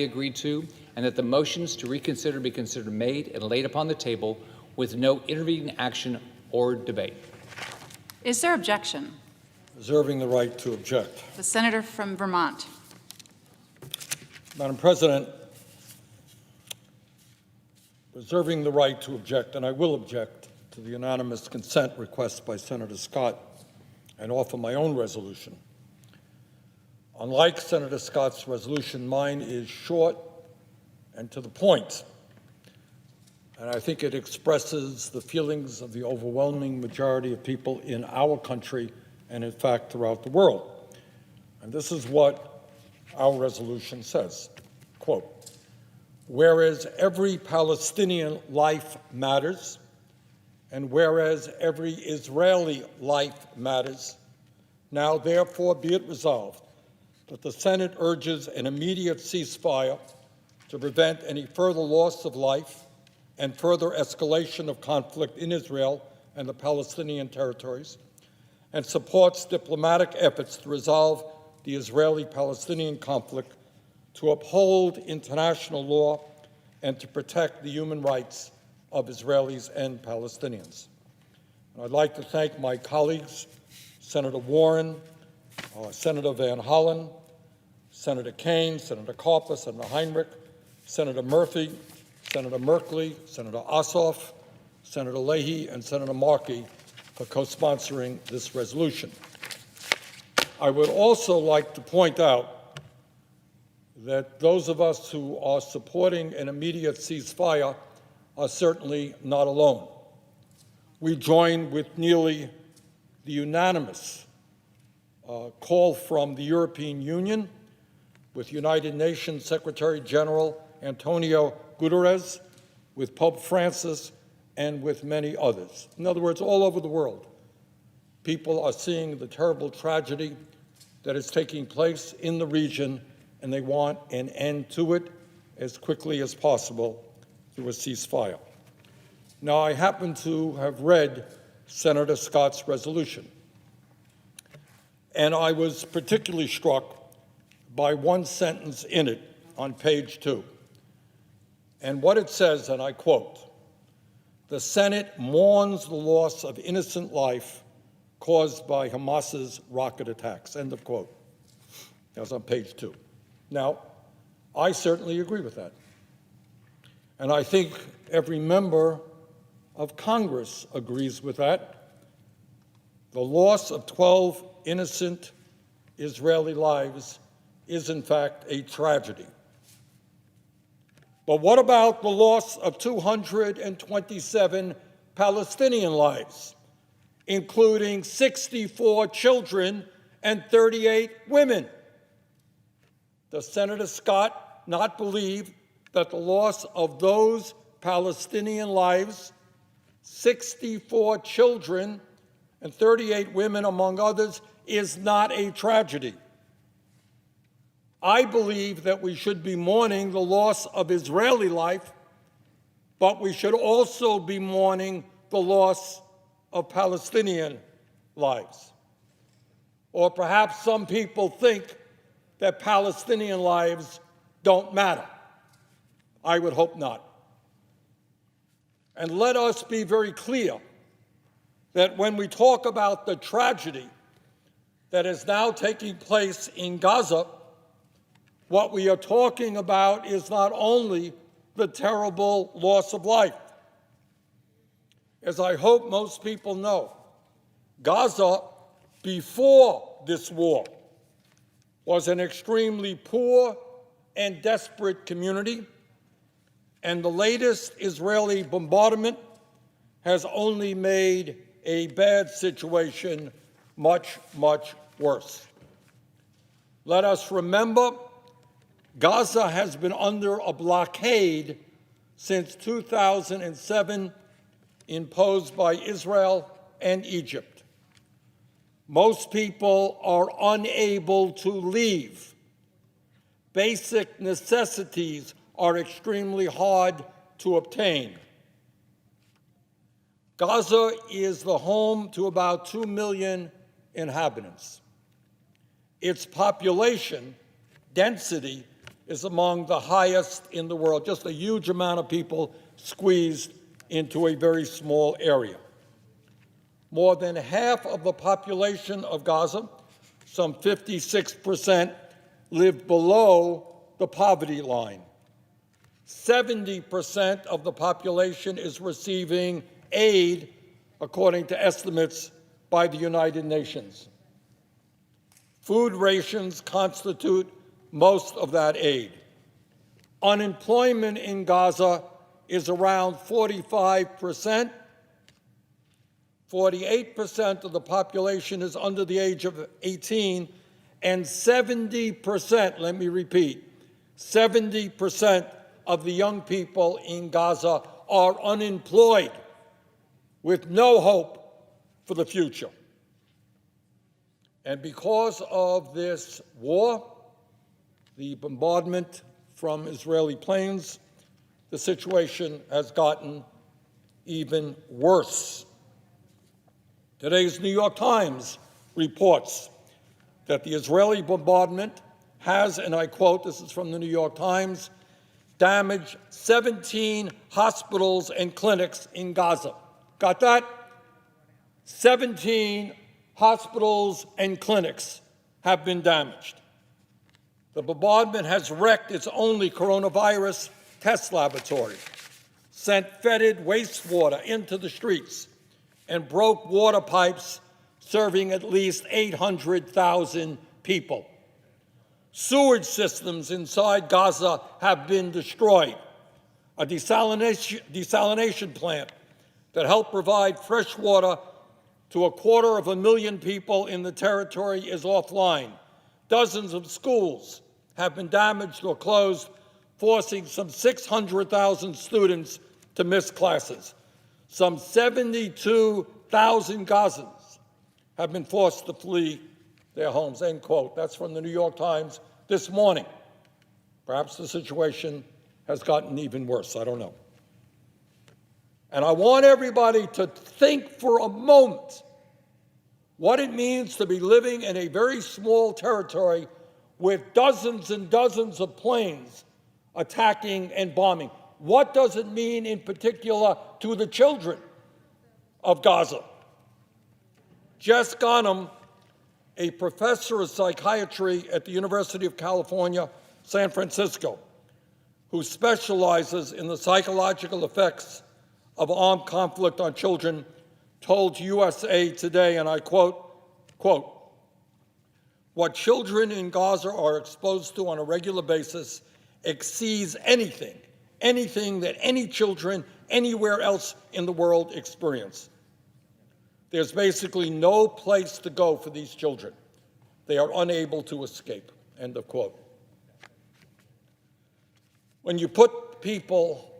agreed to, and that the motions to reconsider be considered made and laid upon the table with no intervening action or debate. Is there objection? Reserving the right to object. The senator from Vermont. Madam President, reserving the right to object, and I will object to the unanimous consent request by Senator Scott and offer my own resolution. Unlike Senator Scott's resolution, mine is short and to the point, and I think it expresses the feelings of the overwhelming majority of people in our country and, in fact, throughout the world. And this is what our resolution says, quote, "Whereas every Palestinian life matters, and whereas every Israeli life matters, now therefore be it resolved that the Senate urges an immediate ceasefire to prevent any further loss of life and further escalation of conflict in Israel and the Palestinian territories, and supports diplomatic efforts to resolve the Israeli-Palestinian conflict, to uphold international law, and to protect the human rights of Israelis and Palestinians." And I'd like to thank my colleagues, Senator Warren, Senator Van Hollen, Senator Kaine, Senator Carper, Senator Heinrich, Senator Murphy, Senator Merkley, Senator Ossoff, Senator Leahy, and Senator Markey for co-sponsoring this resolution. I would also like to point out that those of us who are supporting an immediate ceasefire are certainly not alone. We join with nearly the unanimous call from the European Union, with United Nations Secretary General Antonio Guterres, with Pope Francis, and with many others. In other words, all over the world, people are seeing the terrible tragedy that is taking place in the region, and they want an end to it as quickly as possible through a ceasefire. Now, I happen to have read Senator Scott's resolution, and I was particularly struck by one sentence in it on page 2. And what it says, and I quote, "The Senate mourns the loss of innocent life caused by Hamas's rocket attacks," end of quote. That was on page 2. Now, I certainly agree with that. And I think every member of Congress agrees with that. The loss of 12 innocent Israeli lives is, in fact, a tragedy. But what about the loss of 227 Palestinian lives, including 64 children and 38 women? Does Senator Scott not believe that the loss of those Palestinian lives, 64 children and 38 women among others, is not a tragedy? I believe that we should be mourning the loss of Israeli life, but we should also be mourning the loss of Palestinian lives. Or perhaps some people think that Palestinian lives don't matter. I would hope not. And let us be very clear that when we talk about the tragedy that is now taking place in Gaza, what we are talking about is not only the terrible loss of life. As I hope most people know, Gaza, before this war, was an extremely poor and desperate community, and the latest Israeli bombardment has only made a bad situation much, much worse. Let us remember, Gaza has been under a blockade since 2007, imposed by Israel and Egypt. Most people are unable to leave. Basic necessities are extremely hard to obtain. Gaza is the home to about 2 million inhabitants. Its population density is among the highest in the world, just a huge amount of people squeezed into a very small area. More than half of the population of Gaza, some 56%, live below the poverty line. 70% of the population is receiving aid, according to estimates by the United Nations. Food rations constitute most of that aid. Unemployment in Gaza is around 45%. 48% of the population is under the age of 18, and 70%, let me repeat, 70% of the young people in Gaza are unemployed with no hope for the future. And because of this war, the bombardment from Israeli planes, the situation has gotten even worse. Today's New York Times reports that the Israeli bombardment has, and I quote, this is from the New York Times, damaged 17 hospitals and clinics in Gaza. Got that? 17 hospitals and clinics have been damaged. The bombardment has wrecked its only coronavirus test laboratory, sent fetid wastewater into the streets, and broke water pipes serving at least 800,000 people. Sewage systems inside Gaza have been destroyed. A desalination plant that helped provide fresh water to 250,000 people in the territory is offline. Dozens of schools have been damaged or closed, forcing some 600,000 students to miss classes. Some 72,000 Gazans have been forced to flee their homes, end quote. That's from the New York Times this morning. Perhaps the situation has gotten even worse, I don't know. And I want everybody to think for a moment what it means to be living in a very small territory with dozens and dozens of planes attacking and bombing. What does it mean in particular to the children of Gaza? Jess Ghanem, a professor of psychiatry at the University of California, San Francisco, who specializes in the psychological effects of armed conflict on children, told USA Today, and I quote, "What children in Gaza are exposed to on a regular basis exceeds anything that any children anywhere else in the world experience. There's basically no place to go for these children. They are unable to escape," end of quote. When you put people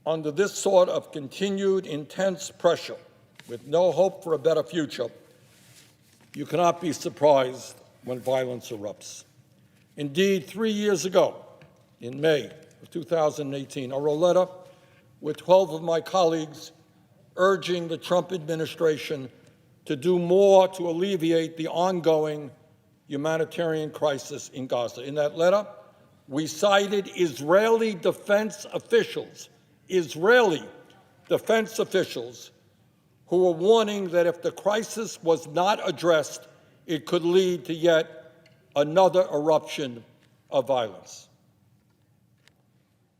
under this sort of continued intense pressure with no hope for a better future, you cannot be surprised when violence erupts. Indeed, 3 years ago, in May of 2018, I wrote a letter with 12 of my colleagues urging the Trump administration to do more to alleviate the ongoing humanitarian crisis in Gaza. In that letter, we cited Israeli defense officials who were warning that if the crisis was not addressed, it could lead to yet another eruption of violence.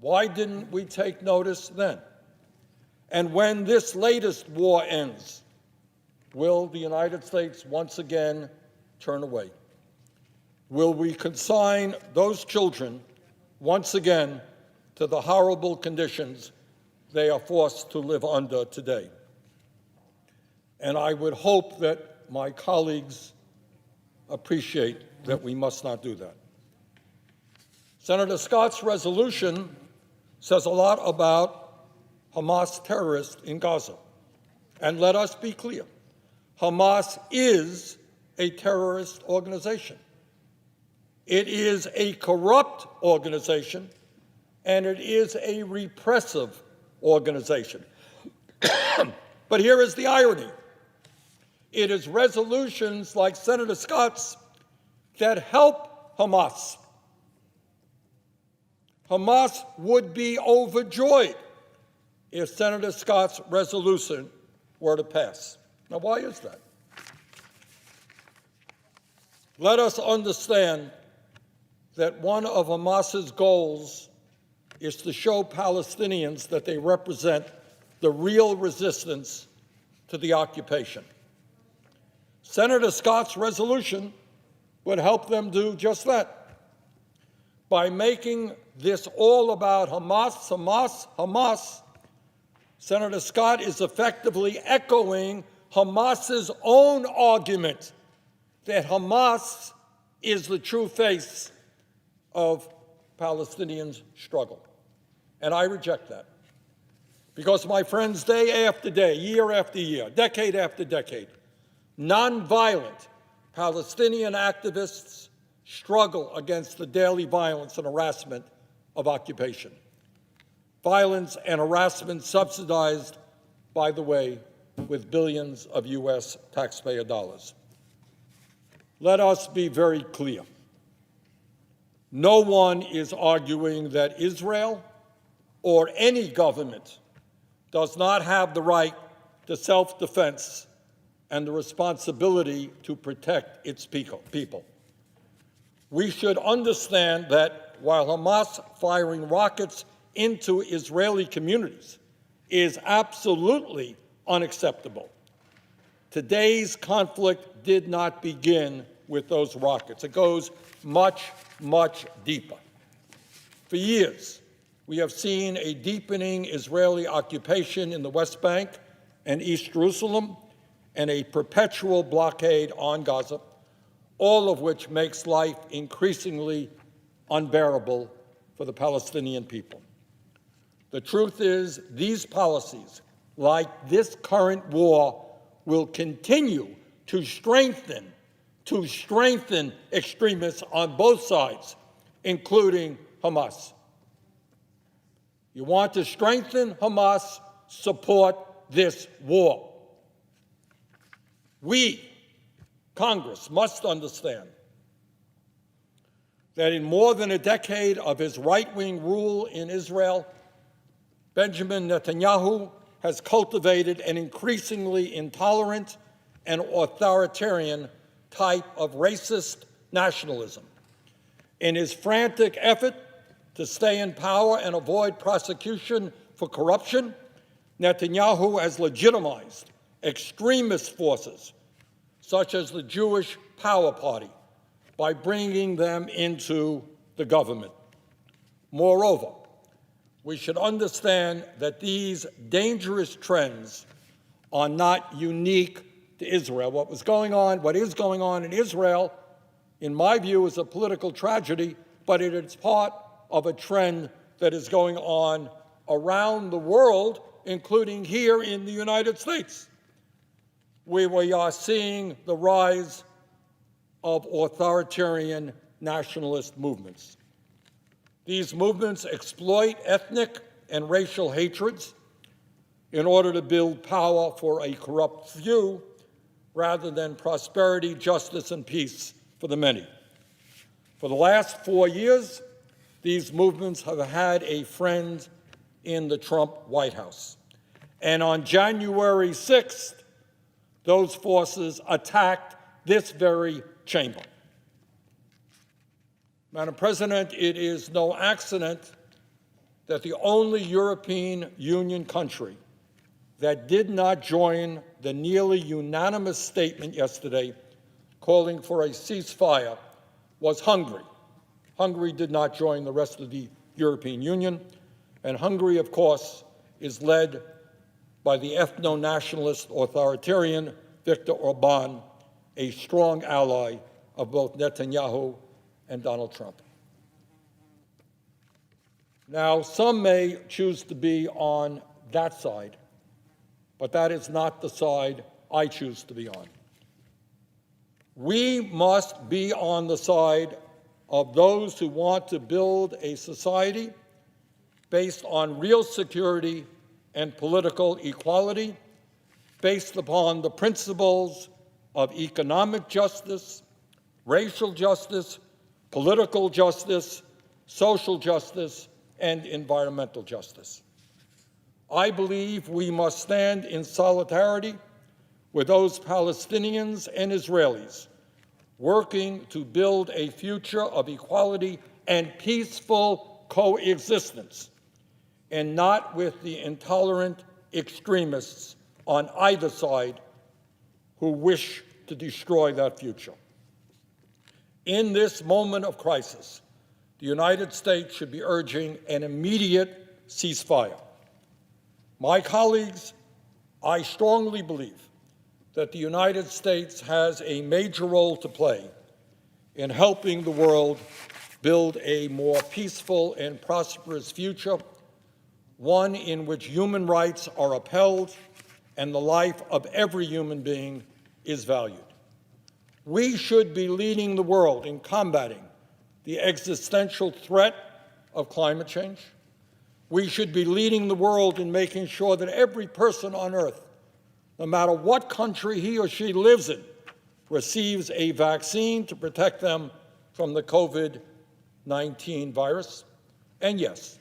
Why didn't we take notice then? And when this latest war ends, will the United States once again turn away? Will we consign those children once again to the horrible conditions they are forced to live under today? And I would hope that my colleagues appreciate that we must not do that. Senator Scott's resolution says a lot about Hamas terrorists in Gaza. And let us be clear, Hamas is a terrorist organization. It is a corrupt organization, and it is a repressive organization. But here is the irony. It is resolutions like Senator Scott's that help Hamas. Hamas would be overjoyed if Senator Scott's resolution were to pass. Now, why is that? Let us understand that one of Hamas's goals is to show Palestinians that they represent the real resistance to the occupation. Senator Scott's resolution would help them do just that. By making this all about Hamas, Hamas, Hamas, Senator Scott is effectively echoing Hamas's own argument that Hamas is the true face of Palestinians' struggle. And I reject that. Because, my friends, day after day, year after year, decade after decade, nonviolent Palestinian activists struggle against the daily violence and harassment of occupation. Violence and harassment subsidized, by the way, with billions of U.S. taxpayer dollars. Let us be very clear. No one is arguing that Israel or any government does not have the right to self-defense and the responsibility to protect its people. We should understand that while Hamas firing rockets into Israeli communities is absolutely unacceptable, today's conflict did not begin with those rockets. It goes much, much deeper. For years, we have seen a deepening Israeli occupation in the West Bank and East Jerusalem and a perpetual blockade on Gaza, all of which makes life increasingly unbearable for the Palestinian people. The truth is, these policies, like this current war, will continue to strengthen extremists on both sides, including Hamas. You want to strengthen Hamas, support this war. We, Congress, must understand that in more than a decade of his right-wing rule in Israel, Benjamin Netanyahu has cultivated an increasingly intolerant and authoritarian type of racist nationalism. In his frantic effort to stay in power and avoid prosecution for corruption, Netanyahu has legitimized extremist forces, such as the Jewish Power Party, by bringing them into the government. Moreover, we should understand that these dangerous trends are not unique to Israel. What is going on in Israel, in my view, is a political tragedy, but it is part of a trend that is going on around the world, including here in the United States, where we are seeing the rise of authoritarian nationalist movements. These movements exploit ethnic and racial hatreds in order to build power for a corrupt few rather than prosperity, justice, and peace for the many. For the last 4 years, these movements have had a friend in the Trump White House. And on January 6th, those forces attacked this very chamber. Madam President, it is no accident that the only European Union country that did not join the nearly unanimous statement yesterday calling for a ceasefire was Hungary. Hungary did not join the rest of the European Union, and Hungary, of course, is led by the ethno-nationalist authoritarian Viktor Orban, a strong ally of both Netanyahu and Donald Trump. Now, some may choose to be on that side, but that is not the side I choose to be on. We must be on the side of those who want to build a society based on real security and political equality, based upon the principles of economic justice, racial justice, political justice, social justice, and environmental justice. I believe we must stand in solidarity with those Palestinians and Israelis working to build a future of equality and peaceful coexistence, and not with the intolerant extremists on either side who wish to destroy that future. In this moment of crisis, the United States should be urging an immediate ceasefire. My colleagues, I strongly believe that the United States has a major role to play in helping the world build a more peaceful and prosperous future, one in which human rights are upheld and the life of every human being is valued. We should be leading the world in combating the existential threat of climate change. We should be leading the world in making sure that every person on earth, no matter what country he or she lives in, receives a vaccine to protect them from the COVID-19 virus. And yes,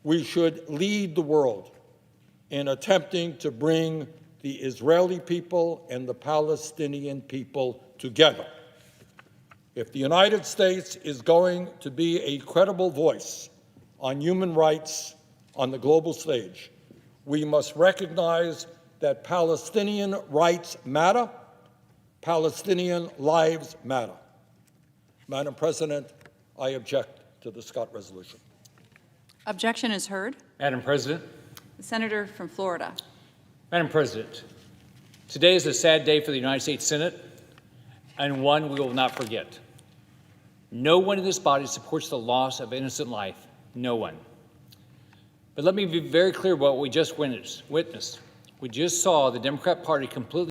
we should lead the world in attempting to bring the Israeli people and the Palestinian people together. If the United States is going to be a credible voice on human rights on the global stage, we must recognize that Palestinian rights matter, Palestinian lives matter. Madam President, I object to the Scott resolution. Objection is heard. Madam President. The senator from Florida. Madam President, today is a sad day for the United States Senate, and one we will not forget. No one in this body supports the loss of innocent life. No one. But let me be very clear about what we just witnessed. We just saw the Democrat Party completely